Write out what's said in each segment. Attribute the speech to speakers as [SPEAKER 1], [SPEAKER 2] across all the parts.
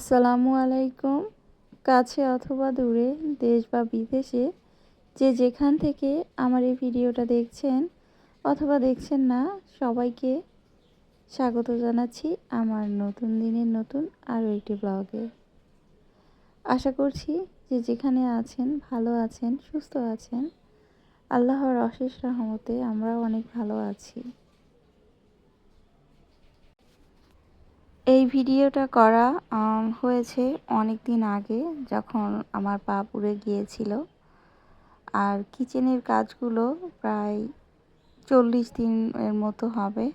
[SPEAKER 1] আসসালামু আলাইকুম। কাছে অথবা দূরে, দেশ বা বিদেশে যে যেখান থেকে আমার এই ভিডিওটা দেখছেন অথবা দেখছেন না, সবাইকে স্বাগত জানাচ্ছি আমার নতুন দিনের নতুন আরও একটি ব্লগে। আশা করছি যে যেখানে আছেন ভালো আছেন, সুস্থ আছেন। আল্লাহর অশেষ রহমতে আমরাও অনেক ভালো আছি। এই ভিডিওটা করা হয়েছে অনেক দিন আগে, যখন আমার পা পুড়ে গিয়েছিল। আর কিচেনের কাজগুলো প্রায় 40 দিনের মতো হবে।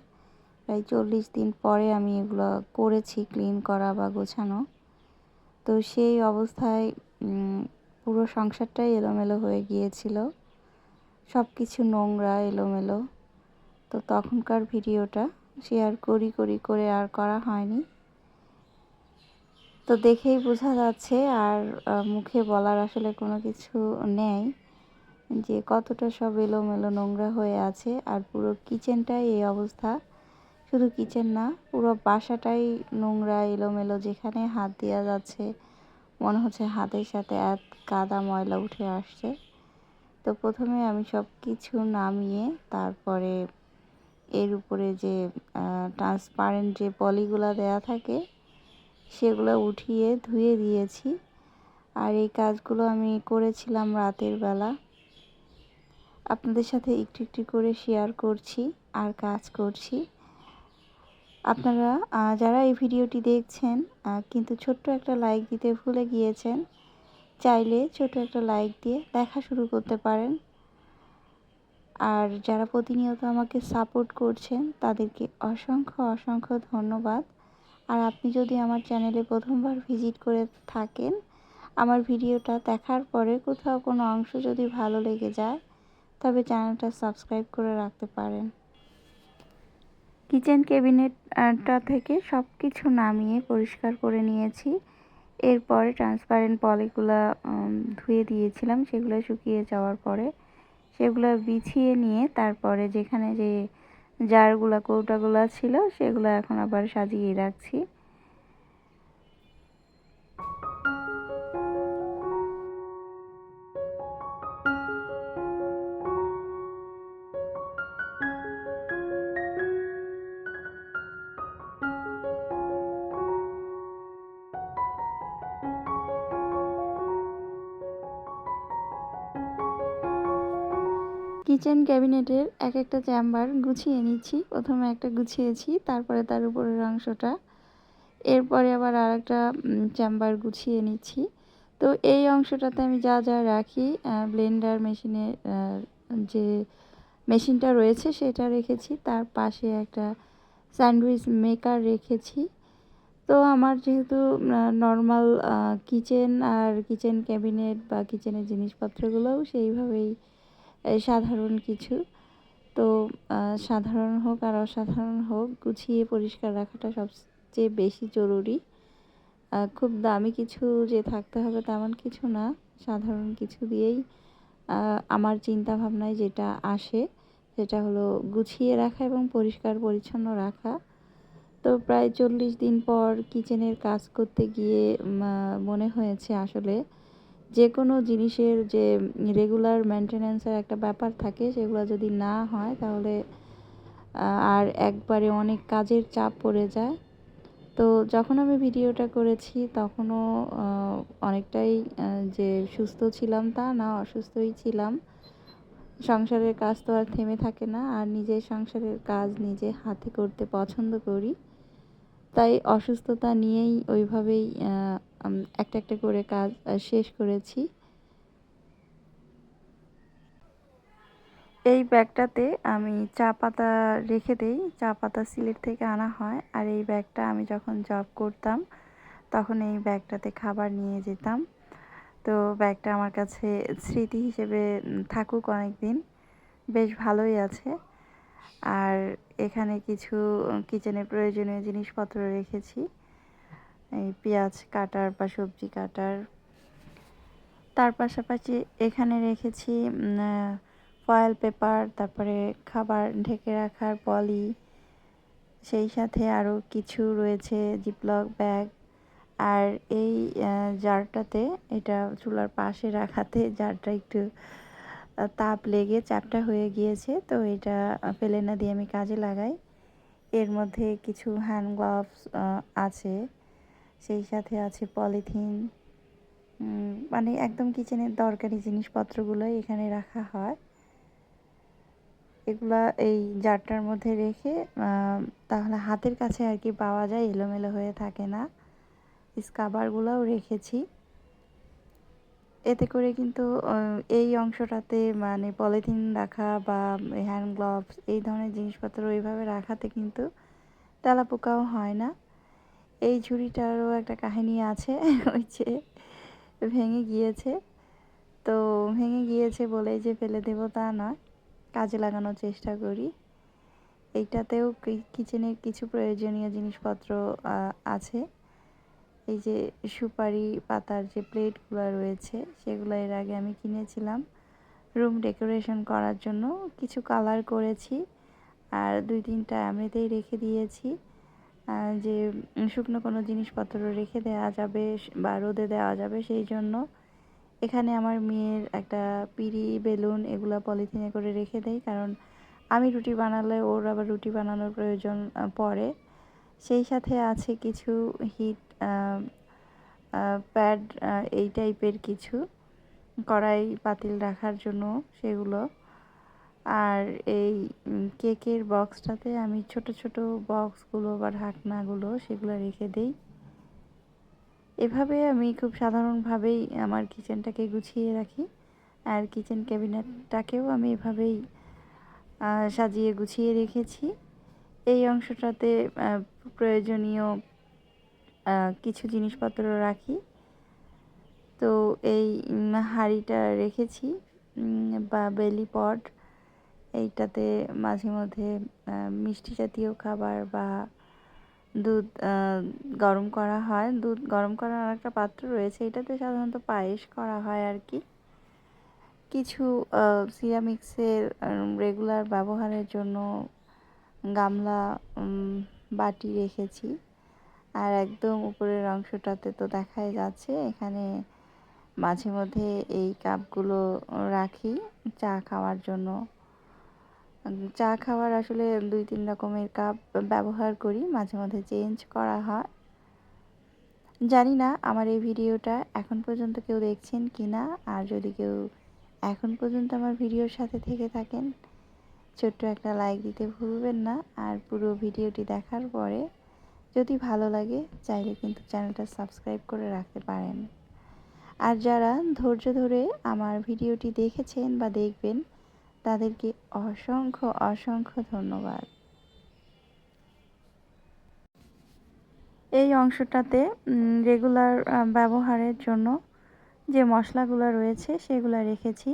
[SPEAKER 1] প্রায় 40 দিন পরে আমি এগুলো করেছি, ক্লিন করা বা গোছানো। তো সেই অবস্থায় পুরো সংসারটাই এলোমেলো হয়ে গিয়েছিল, সব কিছু নোংরা এলোমেলো। তো তখনকার ভিডিওটা শেয়ার করে আর করা হয়নি। তো দেখেই বোঝা যাচ্ছে, আর মুখে বলার আসলে কোনো কিছু নেই যে কতটা সব এলোমেলো নোংরা হয়ে আছে। আর পুরো কিচেনটাই এই অবস্থা। শুধু কিচেন না, পুরো বাসাটাই নোংরা এলোমেলো। যেখানে হাত দেওয়া যাচ্ছে মনে হচ্ছে হাতের সাথে এক কাদা ময়লা উঠে আসছে। তো প্রথমে আমি সব কিছু নামিয়ে তারপরে এর উপরে যে ট্রান্সপারেন্ট যে পলিগুলো দেয়া থাকে সেগুলো উঠিয়ে ধুয়ে দিয়েছি। আর এই কাজগুলো আমি করেছিলাম রাতের বেলা। আপনাদের সাথে একটু একটু করে শেয়ার করছি আর কাজ করছি। আপনারা যারা এই ভিডিওটি দেখছেন কিন্তু ছোট্ট একটা লাইক দিতে ভুলে গিয়েছেন, চাইলে ছোট একটা লাইক দিয়ে দেখা শুরু করতে পারেন। আর যারা প্রতিনিয়ত আমাকে সাপোর্ট করছেন তাদেরকে অসংখ্য অসংখ্য ধন্যবাদ। আর আপনি যদি আমার চ্যানেলে প্রথমবার ভিজিট করে থাকেন, আমার ভিডিওটা দেখার পরে কোথাও কোনো অংশ যদি ভালো লেগে যায়, তবে চ্যানেলটা সাবস্ক্রাইব করে রাখতে পারেন। কিচেন ক্যাবিনেটটা থেকে সব কিছু নামিয়ে পরিষ্কার করে নিয়েছি। এরপরে ট্রান্সপারেন্ট পলিগুলো ধুয়ে দিয়েছিলাম। সেগুলো শুকিয়ে যাওয়ার পরে সেগুলো বিছিয়ে নিয়ে তারপরে যেখানে যে জারগুলো কৌটাগুলো ছিল সেগুলো এখন আবার সাজিয়ে রাখছি। কিচেন ক্যাবিনেটের এক একটা চেম্বার গুছিয়ে নিচ্ছি। প্রথমে একটা গুছিয়েছি, তারপরে তার উপরের অংশটা, এরপরে আবার আরেকটা চেম্বার গুছিয়ে নিচ্ছি। তো এই অংশটাতে আমি যা যা রাখি, ব্লেন্ডার মেশিনের যে মেশিনটা রয়েছে সেটা রেখেছি, তার পাশে একটা স্যান্ডউইচ মেকার রেখেছি। তো আমার যেহেতু নর্মাল কিচেন আর কিচেন ক্যাবিনেট বা কিচেনের জিনিসপত্রগুলোও সেইভাবেই সাধারণ কিছু। তো সাধারণ হোক আর অসাধারণ হোক, গুছিয়ে পরিষ্কার রাখাটা সবচেয়ে বেশি জরুরি। খুব দামি কিছু যে থাকতে হবে তেমন কিছু না, সাধারণ কিছু দিয়েই আমার চিন্তা ভাবনায় যেটা আসে সেটা হলো গুছিয়ে রাখা এবং পরিষ্কার পরিচ্ছন্ন রাখা। তো প্রায় 40 দিন পর কিচেনের কাজ করতে গিয়ে মনে হয়েছে আসলে যে কোনো জিনিসের যে রেগুলার মেনটেন্যান্সের একটা ব্যাপার থাকে, সেগুলো যদি না হয় তাহলে আর একবারে অনেক কাজের চাপ পড়ে যায়। তো যখন আমি ভিডিওটা করেছি তখনও অনেকটাই যে সুস্থ ছিলাম তা না, অসুস্থই ছিলাম। সংসারের কাজ তো আর থেমে থাকে না, আর নিজের সংসারের কাজ নিজে হাতে করতে পছন্দ করি। তাই অসুস্থতা নিয়েই ওইভাবেই একটা একটা করে কাজ শেষ করেছি। এই ব্যাগটাতে আমি চা পাতা রেখে দেই। চা পাতা সিলেট থেকে আনা হয়। আর এই ব্যাগটা আমি যখন জব করতাম তখন এই ব্যাগটাতে খাবার নিয়ে যেতাম। তো ব্যাগটা আমার কাছে স্মৃতি হিসেবে থাকুক অনেক দিন, বেশ ভালোই আছে। আর এখানে কিছু কিচেনে প্রয়োজনীয় জিনিসপত্র রেখেছি, এই পেঁয়াজ কাটার বা সবজি কাটার। তার পাশাপাশি এখানে রেখেছি ফয়েল পেপার, তারপরে খাবার ঢেকে রাখার পলি, সেই সাথে আরও কিছু রয়েছে জিপলক ব্যাগ। আর এই জারটাতে, এটা চুলার পাশে রাখাতে জারটা একটু তাপ লেগে চ্যাপ্টা হয়ে গিয়েছে, তো এটা ফেলে না দিয়ে আমি কাজে লাগাই। এর মধ্যে কিছু হ্যান্ড গ্লাভস আছে, সেই সাথে আছে পলিথিন, মানে একদম কিচেনের দরকারি জিনিসপত্রগুলোই এখানে রাখা হয়। এগুলা এই জারটার মধ্যে রেখে তাহলে হাতের কাছে আর কি পাওয়া যায়, এলোমেলো হয়ে থাকে না। স্কাবারগুলোও রেখেছি, এতে করে কিন্তু এই অংশটাতে মানে পলিথিন রাখা বা হ্যান্ড গ্লাভস এই ধরনের জিনিসপত্র ওইভাবে রাখাতে কিন্তু তেলাপোকাও হয় না। এই ঝুড়িটারও একটা কাহিনী আছে ওই যে ভেঙে গিয়েছে, তো ভেঙে গিয়েছে বলেই যে ফেলে দেবো তা নয়, কাজে লাগানোর চেষ্টা করি। এইটাতেও কিচেনের কিছু প্রয়োজনীয় জিনিসপত্র আছে। এই যে সুপারি পাতার যে প্লেটগুলো রয়েছে সেগুলো এর আগে আমি কিনেছিলাম রুম ডেকোরেশন করার জন্য, কিছু কালার করেছি আর 2-3টা এমনিতেই রেখে দিয়েছি, যে শুকনো কোনো জিনিসপত্র রেখে দেওয়া যাবে বা রোদে দেওয়া যাবে সেই জন্য। এখানে আমার মেয়ের একটা পিড়ি, বেলুন এগুলো পলিথিনে করে রেখে দেই, কারণ আমি রুটি বানালে ওর আবার রুটি বানানোর প্রয়োজন পড়ে। সেই সাথে আছে কিছু হিট প্যাড, এই টাইপের কিছু কড়াই পাতিল রাখার জন্য সেগুলো। আর এই কেকের বক্সটাতে আমি ছোট ছোট বক্সগুলো বা ঢাকনাগুলো সেগুলো রেখে দেই। এভাবে আমি খুব সাধারণভাবেই আমার কিচেনটাকে গুছিয়ে রাখি, আর কিচেন ক্যাবিনেটটাকেও আমি এভাবেই সাজিয়ে গুছিয়ে রেখেছি। এই অংশটাতে প্রয়োজনীয় কিছু জিনিসপত্র রাখি। তো এই হাঁড়িটা রেখেছি বা বেলি পট, এইটাতে মাঝে মধ্যে মিষ্টি জাতীয় খাবার বা দুধ গরম করা হয়। দুধ গরম করার একটা পাত্র রয়েছে, এটাতে সাধারণত পায়েস করা হয় আর কি। কিছু সিরামিক্সের রেগুলার ব্যবহারের জন্য গামলা, বাটি রেখেছি। আর একদম উপরের অংশটাতে তো দেখাই যাচ্ছে, এখানে মাঝে মধ্যে এই কাপগুলো রাখি চা খাওয়ার জন্য। চা খাওয়ার আসলে 2-3 রকমের কাপ ব্যবহার করি, মাঝে মধ্যে চেঞ্জ করা হয়। জানি না আমার এই ভিডিওটা এখন পর্যন্ত কেউ দেখছেন কি না, আর যদি কেউ এখন পর্যন্ত আমার ভিডিওর সাথে থেকে থাকেন ছোট্ট একটা লাইক দিতে ভুলবেন না। আর পুরো ভিডিওটি দেখার পরে যদি ভালো লাগে চাইলে কিন্তু চ্যানেলটা সাবস্ক্রাইব করে রাখতে পারেন। আর যারা ধৈর্য ধরে আমার ভিডিওটি দেখেছেন বা দেখবেন তাদেরকে অসংখ্য অসংখ্য ধন্যবাদ। এই অংশটাতে রেগুলার ব্যবহারের জন্য যে মশলাগুলো রয়েছে সেগুলো রেখেছি।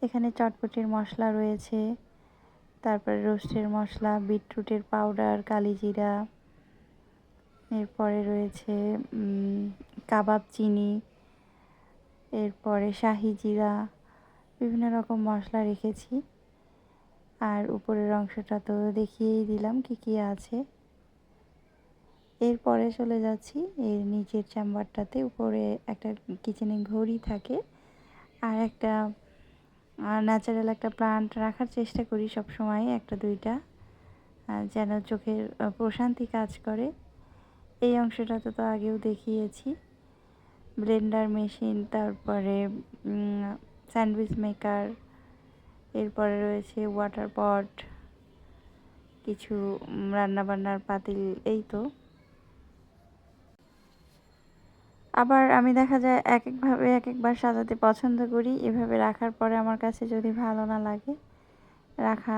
[SPEAKER 1] এখানে চটপটির মশলা রয়েছে, তারপরে রোস্টের মশলা, বিটরুটের পাউডার, কালিজিরা, এরপরে রয়েছে কাবাব চিনি, এরপরে শাহি জিরা, বিভিন্ন রকম মশলা রেখেছি। আর উপরের অংশটা তো দেখিয়েই দিলাম কি কি আছে। এরপরে চলে যাচ্ছি এর নিচের চেম্বারটাতে। উপরে একটা কিচেনে ঘড়ি থাকে, আর একটা ন্যাচারাল একটা প্লান্ট রাখার চেষ্টা করি সব সময়, 1-2টা, যেন চোখের প্রশান্তি কাজ করে। এই অংশটাতে তো আগেও দেখিয়েছি, ব্লেন্ডার মেশিন, তারপরে স্যান্ডউইচ মেকার, এরপরে রয়েছে ওয়াটার পট, কিছু রান্নাবান্নার পাতিল, এই তো। আবার আমি দেখা যায় এক একভাবে এক একবার সাজাতে পছন্দ করি। এভাবে রাখার পরে আমার কাছে যদি ভালো না লাগে রাখা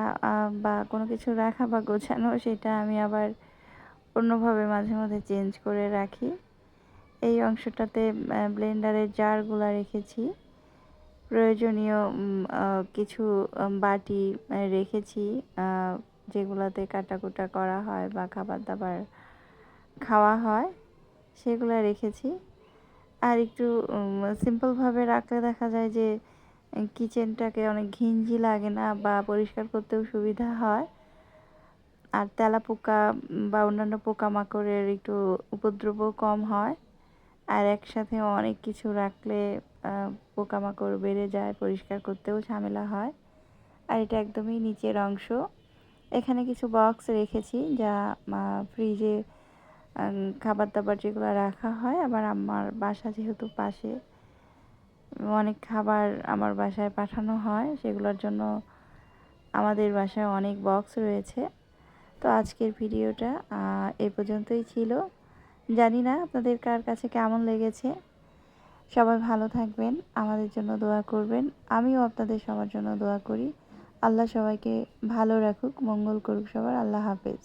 [SPEAKER 1] বা কোনো কিছু রাখা বা গোছানো, সেটা আমি আবার অন্যভাবে মাঝে মধ্যে চেঞ্জ করে রাখি। এই অংশটাতে ব্লেন্ডারের জারগুলো রেখেছি, প্রয়োজনীয় কিছু বাটি রেখেছি যেগুলোতে কাটাকুটা করা হয় বা খাবার দাবার খাওয়া হয়, সেগুলো রেখেছি। আর একটু সিম্পলভাবে রাখলে দেখা যায় যে কিচেনটাকে অনেক ঘিঞ্জি লাগে না বা পরিষ্কার করতেও সুবিধা হয়, আর তেলাপোকা বা অন্যান্য পোকামাকড়ের একটু উপদ্রবও কম হয়। আর একসাথে অনেক কিছু রাখলে পোকামাকড় বেড়ে যায়, পরিষ্কার করতেও ঝামেলা হয়। আর এটা একদমই নিচের অংশ। এখানে কিছু বক্স রেখেছি যা ফ্রিজে খাবার দাবার যেগুলো রাখা হয়। আবার আমার বাসা যেহেতু পাশে, অনেক খাবার আমার বাসায় পাঠানো হয়, সেগুলোর জন্য আমাদের বাসায় অনেক বক্স রয়েছে। তো আজকের ভিডিওটা এ পর্যন্তই ছিল। জানি না আপনাদের কার কাছে কেমন লেগেছে। সবাই ভালো থাকবেন, আমাদের জন্য দোয়া করবেন। আমিও আপনাদের সবার জন্য দোয়া করি। আল্লাহ সবাইকে ভালো রাখুক, মঙ্গল করুক সবার। আল্লাহ হাফেজ।